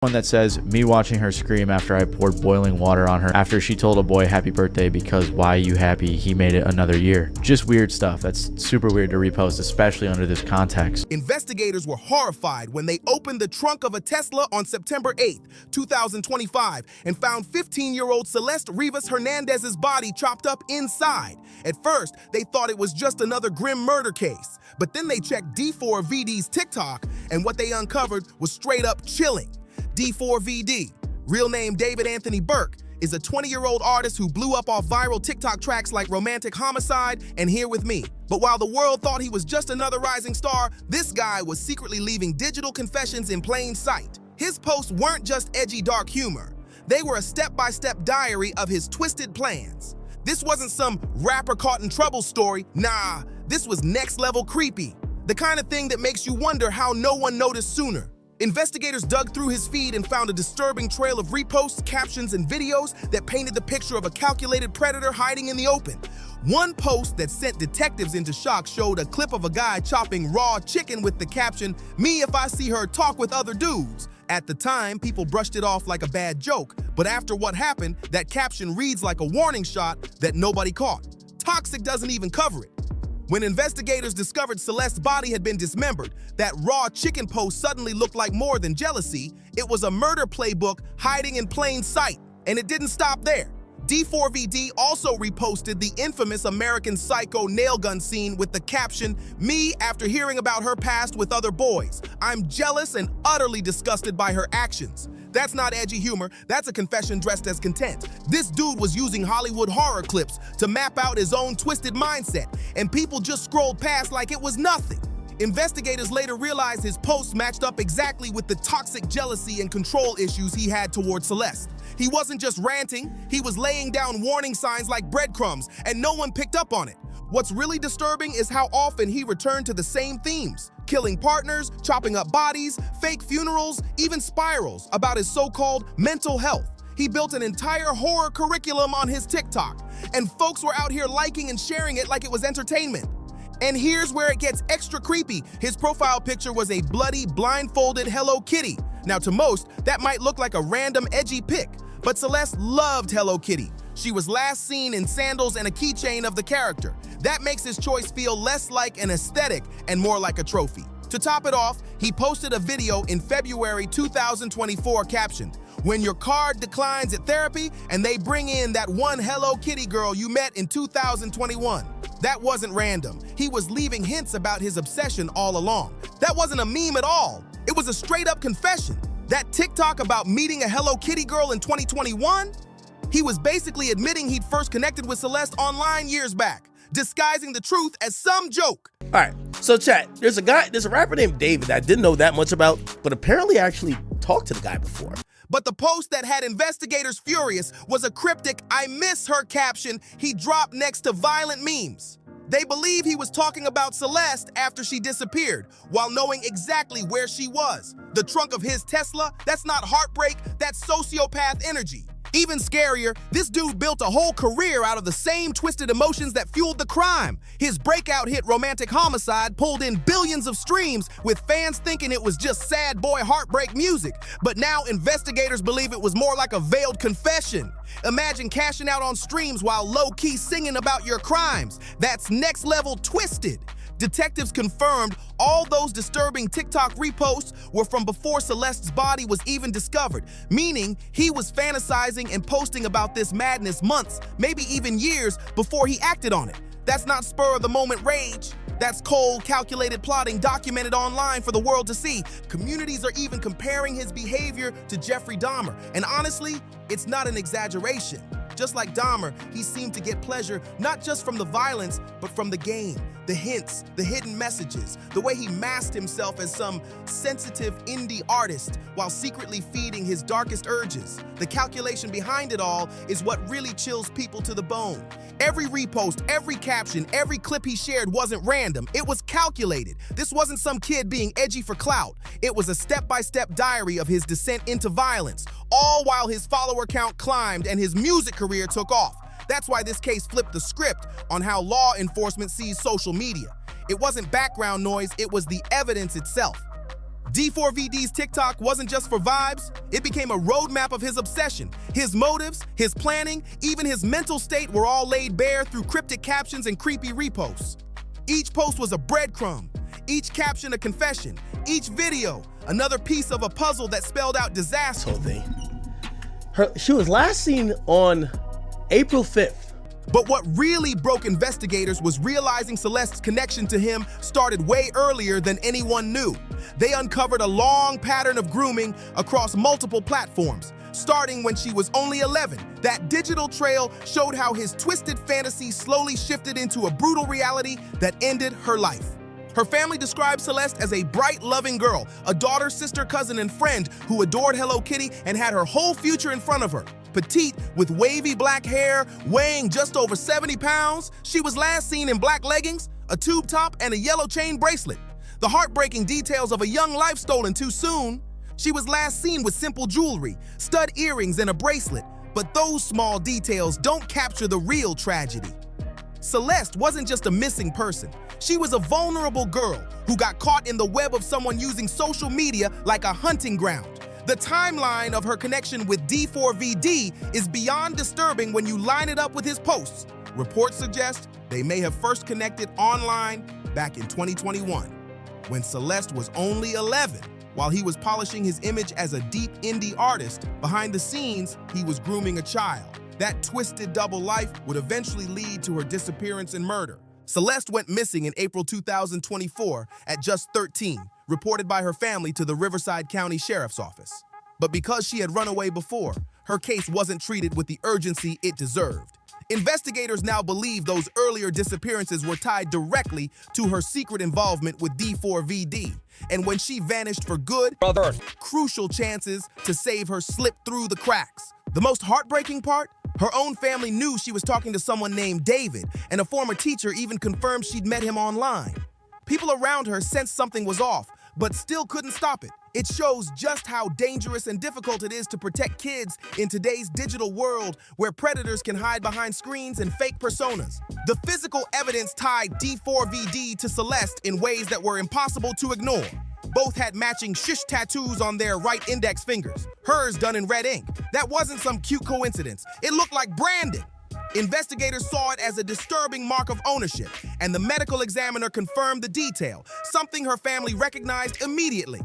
One that says, me watching her scream after I poured boiling water on her after she told a boy happy birthday because why you happy, he made it another year. Just weird stuff that's super weird to repost, especially under this context. Investigators were horrified when they opened the trunk of a Tesla on September 8th, 2025, and found 15-year-old Celeste Rivas Hernandez's body chopped up inside. At first, they thought it was just another grim murder case, but then they checked D4vd's TikTok, and what they uncovered was straight up chilling. D4vd, real name David Anthony Burke, is a 20-year-old artist who blew up off viral TikTok tracks like Romantic Homicide and Here With Me. But while the world thought he was just another rising star, this guy was secretly leaving digital confessions in plain sight. His posts weren't just edgy dark humor. They were a step-by-step diary of his twisted plans. This wasn't some rapper caught in trouble story. Nah, this was next-level creepy. The kind of thing that makes you wonder how no one noticed sooner. Investigators dug through his feed and found a disturbing trail of reposts, captions, and videos that painted the picture of a calculated predator hiding in the open. One post that sent detectives into shock showed a clip of a guy chopping raw chicken with the caption, "Me if I see her talk with other dudes." At the time, people brushed it off like a bad joke, but after what happened, that caption reads like a warning shot that nobody caught. Toxic doesn't even cover it. When investigators discovered Celeste's body had been dismembered, that raw chicken post suddenly looked like more than jealousy. It was a murder playbook hiding in plain sight. And it didn't stop there. D4vd also reposted the infamous American Psycho nail gun scene with the caption, "Me after hearing about her past with other boys. I'm jealous and utterly disgusted by her actions." That's not edgy humor, that's a confession dressed as content. This dude was using Hollywood horror clips to map out his own twisted mindset, and people just scrolled past like it was nothing. Investigators later realized his posts matched up exactly with the toxic jealousy and control issues he had towards Celeste. He wasn't just ranting, he was laying down warning signs like breadcrumbs, and no one picked up on it. What's really disturbing is how often he returned to the same themes: killing partners, chopping up bodies, fake funerals, even spirals about his so-called mental health. He built an entire horror curriculum on his TikTok, and folks were out here liking and sharing it like it was entertainment. And here's where it gets extra creepy. His profile picture was a bloody, blindfolded Hello Kitty. Now to most, that might look like a random edgy pic, but Celeste loved Hello Kitty. She was last seen in sandals and a keychain of the character. That makes his choice feel less like an aesthetic and more like a trophy. To top it off, he posted a video in February 2024 captioned, "When your card declines at therapy and they bring in that one Hello Kitty girl you met in 2021. That wasn't random. He was leaving hints about his obsession all along. That wasn't a meme at all. It was a straight-up confession. That TikTok about meeting a Hello Kitty girl in 2021? He was basically admitting he'd first connected with Celeste online years back, disguising the truth as some joke." All right, so chat, there's a rapper named David that I didn't know that much about, but apparently I actually talked to the guy before. But the post that had investigators furious was a cryptic "I miss her" caption he dropped next to violent memes. They believe he was talking about Celeste after she disappeared, while knowing exactly where she was. The trunk of his Tesla? That's not heartbreak, that's sociopath energy. Even scarier, this dude built a whole career out of the same twisted emotions that fueled the crime. His breakout hit Romantic Homicide pulled in billions of streams, with fans thinking it was just sad boy heartbreak music. But now investigators believe it was more like a veiled confession. Imagine cashing out on streams while low-key singing about your crimes. That's next level twisted. Detectives confirmed all those disturbing TikTok reposts were from before Celeste's body was even discovered, meaning he was fantasizing and posting about this madness months, maybe even years before he acted on it. That's not spur-of-the-moment rage. That's cold, calculated plotting documented online for the world to see. Communities are even comparing his behavior to Jeffrey Dahmer, and honestly, it's not an exaggeration. Just like Dahmer, he seemed to get pleasure not just from the violence, but from the game, the hints, the hidden messages, the way he masked himself as some sensitive indie artist while secretly feeding his darkest urges. The calculation behind it all is what really chills people to the bone. Every repost, every caption, every clip he shared wasn't random. It was calculated. This wasn't some kid being edgy for clout. It was a step-by-step diary of his descent into violence, all while his follower count climbed and his music career took off. That's why this case flipped the script on how law enforcement sees social media. It wasn't background noise, it was the evidence itself. D4vd's TikTok wasn't just for vibes, it became a roadmap of his obsession. His motives, his planning, even his mental state were all laid bare through cryptic captions and creepy reposts. Each post was a breadcrumb, each caption a confession, each video another piece of a puzzle that spelled out disaster. Whole thing. She was last seen on April 5th. But what really broke investigators was realizing Celeste's connection to him started way earlier than anyone knew. They uncovered a long pattern of grooming across multiple platforms, starting when she was only 11. That digital trail showed how his twisted fantasies slowly shifted into a brutal reality that ended her life. Her family described Celeste as a bright, loving girl, a daughter, sister, cousin, and friend who adored Hello Kitty and had her whole future in front of her. Petite, with wavy black hair, weighing just over 70 pounds, she was last seen in black leggings, a tube top, and a yellow chain bracelet. The heartbreaking details of a young life stolen too soon. She was last seen with simple jewelry, stud earrings, and a bracelet. But those small details don't capture the real tragedy. Celeste wasn't just a missing person. She was a vulnerable girl who got caught in the web of someone using social media like a hunting ground. The timeline of her connection with D4vd is beyond disturbing when you line it up with his posts. Reports suggest they may have first connected online back in 2021, when Celeste was only 11. While he was polishing his image as a deep indie artist, behind the scenes, he was grooming a child. That twisted double life would eventually lead to her disappearance and murder. Celeste went missing in April 2024 at just 13, reported by her family to the Riverside County Sheriff's Office. But because she had run away before, her case wasn't treated with the urgency it deserved. Investigators now believe those earlier disappearances were tied directly to her secret involvement with D4vd. And when she vanished for good, crucial chances to save her slipped through the cracks. The most heartbreaking part? Her own family knew she was talking to someone named David, and a former teacher even confirmed she'd met him online. People around her sensed something was off, but still couldn't stop it. It shows just how dangerous and difficult it is to protect kids in today's digital world where predators can hide behind screens and fake personas. The physical evidence tied D4vd to Celeste in ways that were impossible to ignore. Both had matching shish tattoos on their right index fingers, hers done in red ink. That wasn't some cute coincidence. It looked like branding. Investigators saw it as a disturbing mark of ownership, and the medical examiner confirmed the detail, something her family recognized immediately.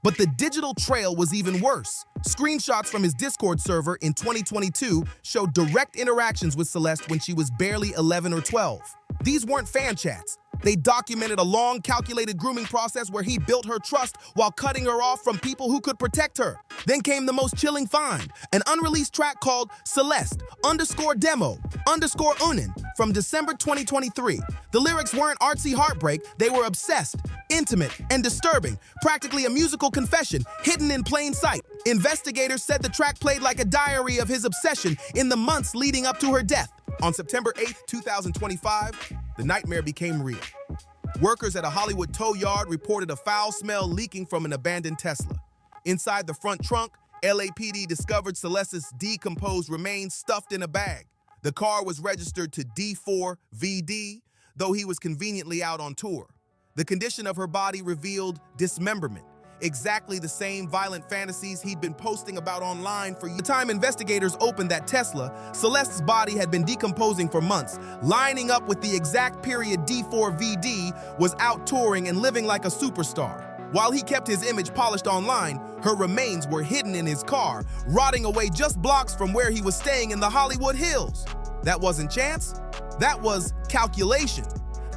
But the digital trail was even worse. Screenshots from his Discord server in 2022 showed direct interactions with Celeste when she was barely 11 or 12. These weren't fan chats. They documented a long, calculated grooming process where he built her trust while cutting her off from people who could protect her. Then came the most chilling find, an unreleased track called Celeste_Demo_Unen from December 2023. The lyrics weren't artsy heartbreak, they were obsessed, intimate, and disturbing, practically a musical confession hidden in plain sight. Investigators said the track played like a diary of his obsession in the months leading up to her death. On September 8, 2025, the nightmare became real. Workers at a Hollywood tow yard reported a foul smell leaking from an abandoned Tesla. Inside the front trunk, LAPD discovered Celeste's decomposed remains stuffed in a bag. The car was registered to D4vd, though he was conveniently out on tour. The condition of her body revealed dismemberment, exactly the same violent fantasies he'd been posting about online for years. By the time investigators opened that Tesla, Celeste's body had been decomposing for months, lining up with the exact period D4vd was out touring and living like a superstar. While he kept his image polished online, her remains were hidden in his car, rotting away just blocks from where he was staying in the Hollywood Hills. That wasn't chance, that was calculation.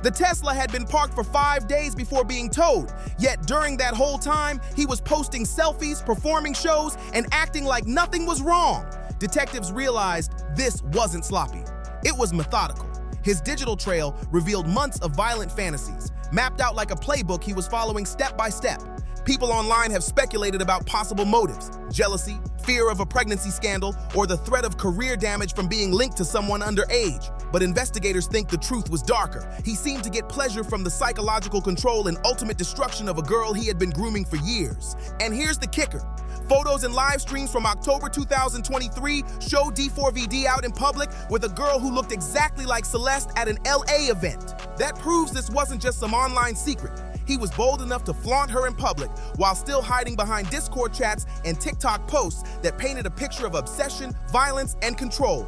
The Tesla had been parked for 5 days before being towed, yet during that whole time, he was posting selfies, performing shows, and acting like nothing was wrong. Detectives realized this wasn't sloppy. It was methodical. His digital trail revealed months of violent fantasies, mapped out like a playbook he was following step by step. People online have speculated about possible motives: jealousy, fear of a pregnancy scandal, or the threat of career damage from being linked to someone underage. But investigators think the truth was darker. He seemed to get pleasure from the psychological control and ultimate destruction of a girl he had been grooming for years. And here's the kicker. Photos and live streams from October 2023 show D4vd out in public with a girl who looked exactly like Celeste at an LA event. That proves this wasn't just some online secret. he was bold enough to flaunt her in public while still hiding behind Discord chats and TikTok posts that painted a picture of obsession, violence, and control.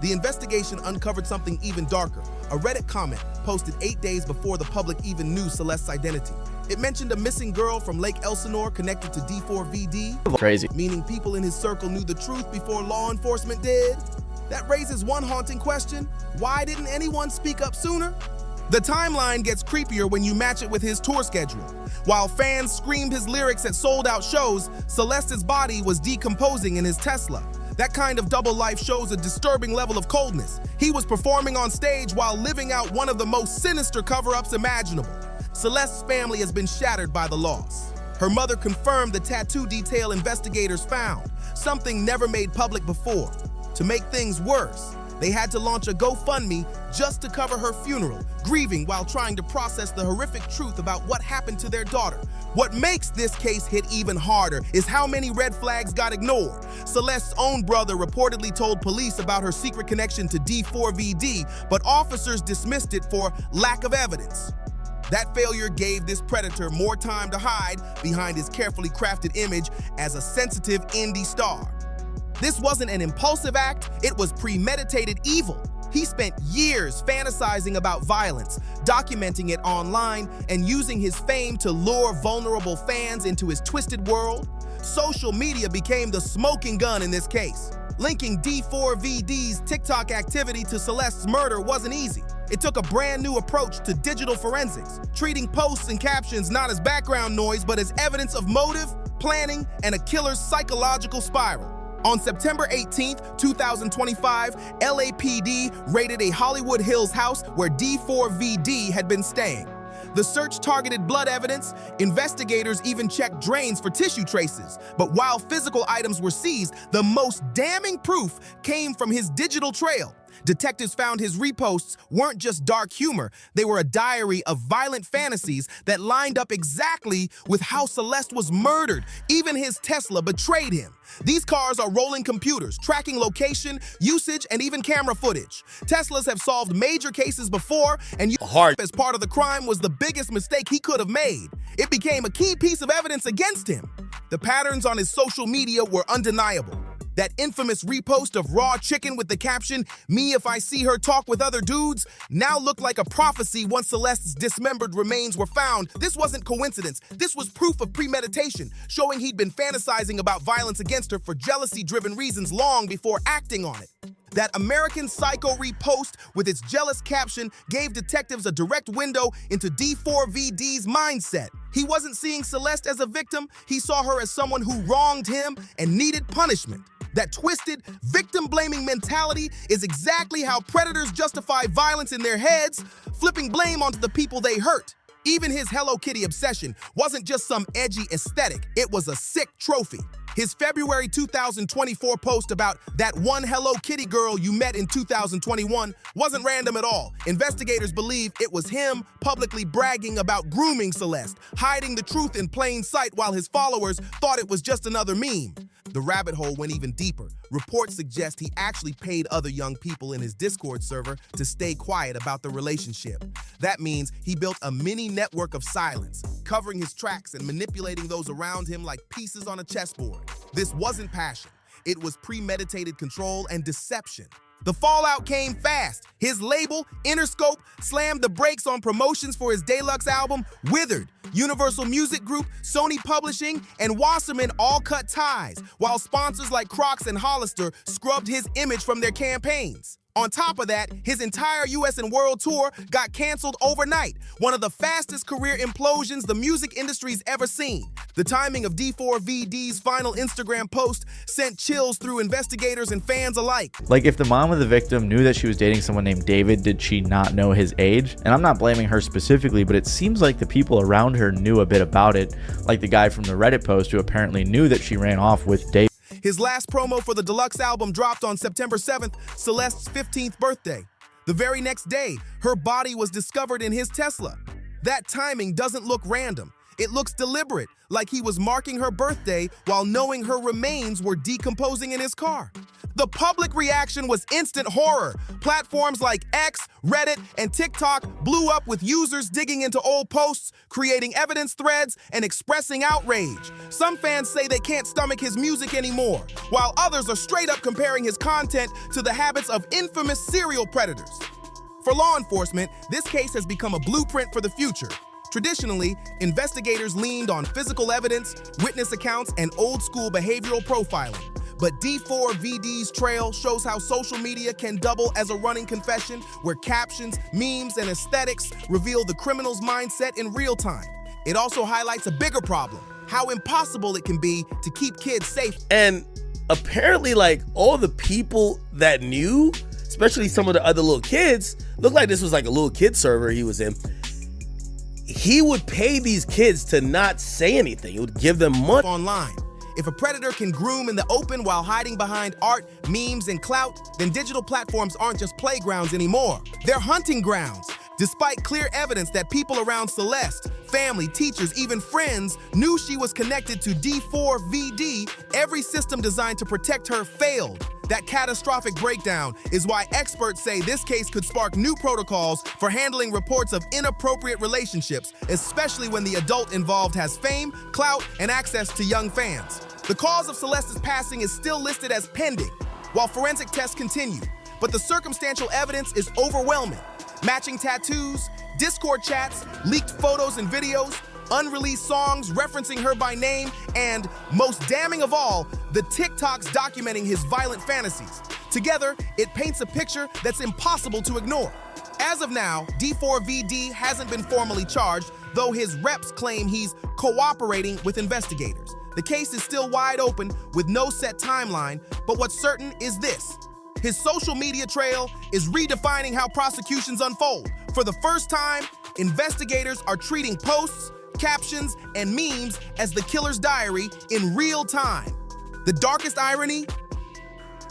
The investigation uncovered something even darker. A Reddit comment posted 8 days before the public even knew Celeste's identity. It mentioned a missing girl from Lake Elsinore connected to D4vd. Crazy. Meaning people in his circle knew the truth before law enforcement did. That raises one haunting question. Why didn't anyone speak up sooner? The timeline gets creepier when you match it with his tour schedule. While fans screamed his lyrics at sold-out shows, Celeste's body was decomposing in his Tesla. That kind of double life shows a disturbing level of coldness. He was performing on stage while living out one of the most sinister cover-ups imaginable. Celeste's family has been shattered by the loss. Her mother confirmed the tattoo detail investigators found, something never made public before. To make things worse, they had to launch a GoFundMe just to cover her funeral, grieving while trying to process the horrific truth about what happened to their daughter. What makes this case hit even harder is how many red flags got ignored. Celeste's own brother reportedly told police about her secret connection to D4vd, but officers dismissed it for lack of evidence. That failure gave this predator more time to hide behind his carefully crafted image as a sensitive indie star. This wasn't an impulsive act, it was premeditated evil. He spent years fantasizing about violence, documenting it online, and using his fame to lure vulnerable fans into his twisted world. Social media became the smoking gun in this case. Linking D4vd's TikTok activity to Celeste's murder wasn't easy. It took a brand new approach to digital forensics, treating posts and captions not as background noise but as evidence of motive, planning, and a killer's psychological spiral. On September 18, 2025, LAPD raided a Hollywood Hills house where D4vd had been staying. The search targeted blood evidence. Investigators even checked drains for tissue traces. But while physical items were seized, the most damning proof came from his digital trail. Detectives found his reposts weren't just dark humor, they were a diary of violent fantasies that lined up exactly with how Celeste was murdered. Even his Tesla betrayed him. These cars are rolling computers, tracking location, usage, and even camera footage. Teslas have solved major cases before, and as part of the crime was the biggest mistake he could have made. It became a key piece of evidence against him. The patterns on his social media were undeniable. That infamous repost of raw chicken with the caption, "Me if I see her talk with other dudes," now looked like a prophecy once Celeste's dismembered remains were found. This wasn't coincidence. This was proof of premeditation, showing he'd been fantasizing about violence against her for jealousy-driven reasons long before acting on it. That American Psycho repost with its jealous caption gave detectives a direct window into D4vd's mindset. He wasn't seeing Celeste as a victim, he saw her as someone who wronged him and needed punishment. That twisted, victim-blaming mentality is exactly how predators justify violence in their heads, flipping blame onto the people they hurt. Even his Hello Kitty obsession wasn't just some edgy aesthetic, it was a sick trophy. His February 2024 post about that one Hello Kitty girl you met in 2021 wasn't random at all. Investigators believe it was him publicly bragging about grooming Celeste, hiding the truth in plain sight while his followers thought it was just another meme. The rabbit hole went even deeper. Reports suggest he actually paid other young people in his Discord server to stay quiet about the relationship. That means he built a mini network of silence, covering his tracks and manipulating those around him like pieces on a chessboard. This wasn't passion. It was premeditated control and deception. The fallout came fast. His label, Interscope, slammed the brakes on promotions for his deluxe album, Withered. Universal Music Group, Sony Publishing, and Wasserman all cut ties, while sponsors like Crocs and Hollister scrubbed his image from their campaigns. On top of that, his entire US and world tour got canceled overnight, one of the fastest career implosions the music industry's ever seen. The timing of D4vd's final Instagram post sent chills through investigators and fans alike. Like, if the mom of the victim knew that she was dating someone named David, did she not know his age? And I'm not blaming her specifically, but it seems like the people around her knew a bit about it, like the guy from the Reddit post who apparently knew that she ran off with David. His last promo for the deluxe album dropped on September 7th, Celeste's 15th birthday. The very next day, her body was discovered in his Tesla. That timing doesn't look random. It looks deliberate, like he was marking her birthday while knowing her remains were decomposing in his car. The public reaction was instant horror. Platforms like X, Reddit, and TikTok blew up with users digging into old posts, creating evidence threads, and expressing outrage. Some fans say they can't stomach his music anymore, while others are straight up comparing his content to the habits of infamous serial predators. For law enforcement, this case has become a blueprint for the future. Traditionally, investigators leaned on physical evidence, witness accounts, and old-school behavioral profiling. But D4vd's trail shows how social media can double as a running confession, where captions, memes, and aesthetics reveal the criminal's mindset in real time. It also highlights a bigger problem: how impossible it can be to keep kids safe. And apparently, like, all the people that knew, especially some of the other little kids, looked like this was like a little kid server he was in. He would pay these kids to not say anything. He would give them money. Online. If a predator can groom in the open while hiding behind art, memes, and clout, then digital platforms aren't just playgrounds anymore. They're hunting grounds. Despite clear evidence that people around Celeste, family, teachers, even friends, knew she was connected to D4vd, every system designed to protect her failed. That catastrophic breakdown is why experts say this case could spark new protocols for handling reports of inappropriate relationships, especially when the adult involved has fame, clout, and access to young fans. The cause of Celeste's passing is still listed as pending, while forensic tests continue, but the circumstantial evidence is overwhelming. Matching tattoos, Discord chats, leaked photos and videos, unreleased songs referencing her by name, and, most damning of all, the TikToks documenting his violent fantasies. Together, it paints a picture that's impossible to ignore. As of now, D4vd hasn't been formally charged, though his reps claim he's cooperating with investigators. The case is still wide open with no set timeline, but what's certain is this: his social media trail is redefining how prosecutions unfold. For the first time, investigators are treating posts, captions, and memes as the killer's diary in real time. The darkest irony?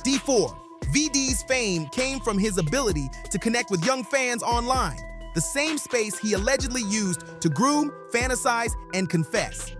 D4vd's fame came from his ability to connect with young fans online, the same space he allegedly used to groom, fantasize, and confess.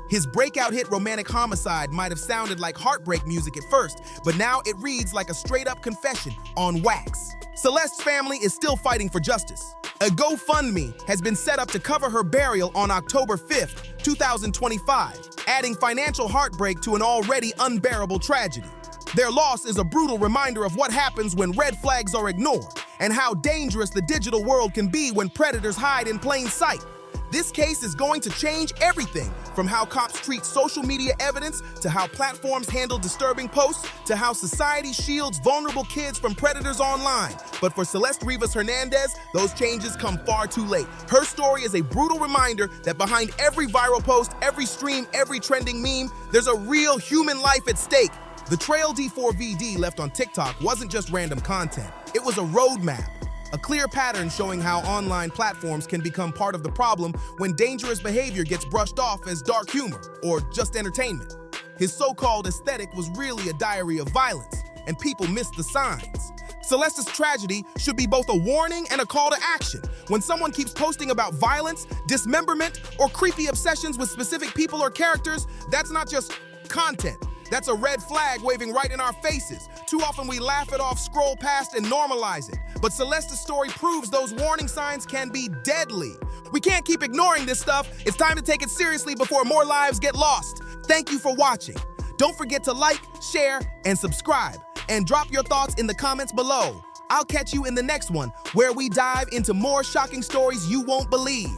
His breakout hit Romantic Homicide might have sounded like heartbreak music at first, but now it reads like a straight-up confession on wax. Celeste's family is still fighting for justice. A GoFundMe has been set up to cover her burial on October 5th, 2025, adding financial heartbreak to an already unbearable tragedy. Their loss is a brutal reminder of what happens when red flags are ignored, and how dangerous the digital world can be when predators hide in plain sight. This case is going to change everything, from how cops treat social media evidence, to how platforms handle disturbing posts, to how society shields vulnerable kids from predators online. But for Celeste Rivas Hernandez, those changes come far too late. Her story is a brutal reminder that behind every viral post, every stream, every trending meme, there's a real human life at stake. The trail D4vd left on TikTok wasn't just random content. It was a roadmap. A clear pattern showing how online platforms can become part of the problem when dangerous behavior gets brushed off as dark humor or just entertainment. His so-called aesthetic was really a diary of violence, and people missed the signs. Celeste's tragedy should be both a warning and a call to action. When someone keeps posting about violence, dismemberment, or creepy obsessions with specific people or characters, that's not just content. That's a red flag waving right in our faces. Too often we laugh it off, scroll past, and normalize it. But Celeste's story proves those warning signs can be deadly. We can't keep ignoring this stuff. It's time to take it seriously before more lives get lost. Thank you for watching. Don't forget to like, share, and subscribe. And drop your thoughts in the comments below. I'll catch you in the next one, where we dive into more shocking stories you won't believe.